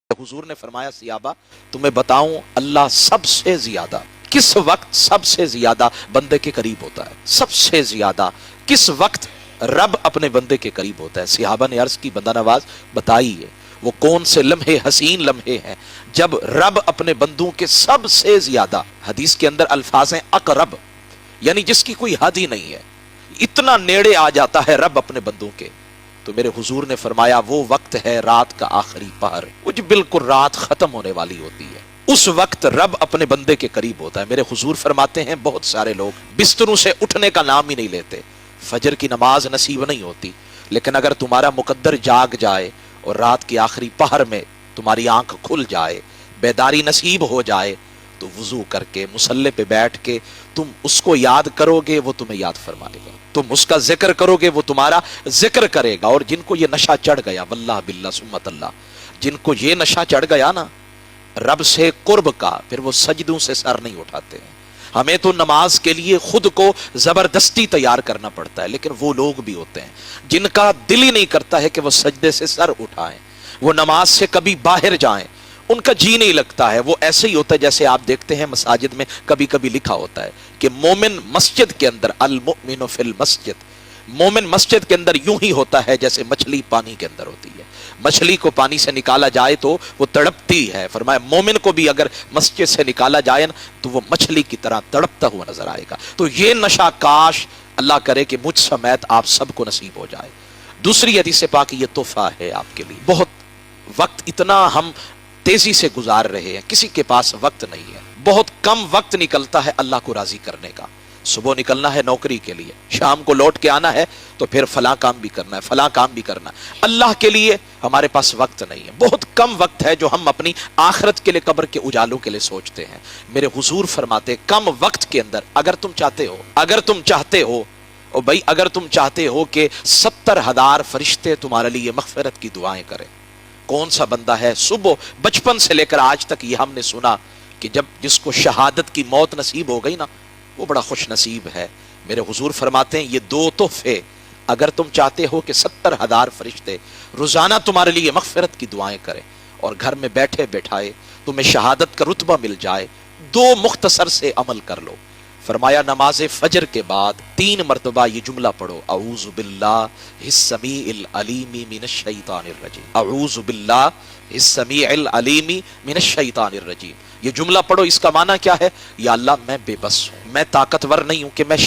हुजूर ने फरमाया सियाबा तुम्हें बताऊं अल्लाह सबसे ज्यादा किस वक्त सबसे ज्यादा बंदे के करीब होता है। सबसे ज्यादा किस वक्त रब अपने बंदे के करीब होता है। सिहाबा ने अर्ज की बंदा नवाज बताइए वो कौन से लम्हे हसीन लम्हे हैं जब रब अपने बंदों के सबसे ज्यादा, हदीस के अंदर अल्फाज हैं अकरब, यानी जिसकी कोई हद ही नहीं है, इतना नेड़े आ जाता है रब अपने बंदों के। तो मेरे हुजूर ने फरमाया वो वक्त है रात का आखिरी पहर, वो जो बिल्कुल रात खत्म होने वाली होती है, उस वक्त रब अपने बंदे के करीब होता है। मेरे हुजूर फरमाते हैं बहुत सारे लोग बिस्तरों से उठने का नाम ही नहीं लेते, फजर की नमाज नसीब नहीं होती, लेकिन अगर तुम्हारा मुकद्दर जाग जाए और रात की आखिरी पहर में तुम्हारी आंख खुल जाए, बेदारी नसीब हो जाए, तो वुजू करके मुसल्ले पे बैठ के तुम उसको याद करोगे, वो तुम्हें याद फरमाएगा। तुम उसका जिक्र करोगे, वो तुम्हारा जिक्र करेगा। और जिनको ये नशा चढ़ गया, वल्लाह बिल्लाह सुम्मत अल्लाह, जिनको ये नशा चढ़ गया ना रब से कुर्ब का, फिर वो सजदों से सर नहीं उठाते हैं। हमें तो नमाज के लिए खुद को जबरदस्ती तैयार करना पड़ता है, लेकिन वो लोग भी होते हैं जिनका दिल ही नहीं करता है कि वो सजदे से सर उठाएं, वो नमाज से कभी बाहर जाएं, उनका जी नहीं लगता है। वो ऐसे ही होता है जैसे आप देखते हैं मसाजिद में कभी कभी लिखा होता है कि मोमिन मस्जिद के अंदर, अल मुमिनु फिल मस्जिद, मोमिन मस्जिद के अंदर यूं ही होता है जैसे मछली पानी के अंदर होती है। मछली को पानी से निकाला जाए तो वो तड़पती है, फरमाया मोमिन को भी अगर मस्जिद से निकाला जाए ना तो वो मछली की तरह तड़पता हुआ नजर आएगा। तो ये नशा काश अल्लाह करे कि मुझ समेत आप सबको नसीब हो जाए। दूसरी हदीस पाक ये तोहफा है आपके लिए। बहुत वक्त इतना हम तेजी से गुजार रहे हैं, किसी के पास वक्त नहीं है, बहुत कम वक्त निकलता है अल्लाह को राजी करने का। सुबह निकलना है नौकरी के लिए, शाम को लौट के आना है तो फिर फलां काम भी करना है, फलां काम भी करना है। अल्लाह के लिए हमारे पास वक्त नहीं है, बहुत कम वक्त है जो हम अपनी आखिरत के लिए, कब्र के उजालों के लिए सोचते हैं। मेरे हुजूर फरमाते कम वक्त के अंदर अगर तुम चाहते हो और भाई अगर तुम चाहते हो कि 70,000 फरिश्ते तुम्हारे लिए मगफिरत की दुआएं करें, कौन सा बंदा है सुबह बचपन से लेकर आज तक ये हमने सुना कि जब जिसको शहादत की मौत नसीब हो गई ना वो बड़ा खुश नसीब है। मेरे हुजूर फरमाते हैं ये दो तोहफे अगर तुम चाहते हो कि 70,000 फरिश्ते रोजाना तुम्हारे लिए मगफिरत की दुआएं करें और घर में बैठे बैठाए तुम्हें शहादत का रुतबा मिल जाए, दो मुख्तसर से अमल कर लो। फरमाया नमाज फजर के बाद 3 मरतबा ये जुमला पढ़ो, अऊज़ु बिल्लाहिस समीइल अलीमी मिनश शैतानिर रजीम, अऊज़ु बिल्लाहिस समीइल अलीमी मिनश शैतानिर रजीम। ये जुमला पढ़ो, इसका माना क्या है? या अल्लाह मैं बेबस हूं, मैं ताकतवर नहीं हूं कि मैं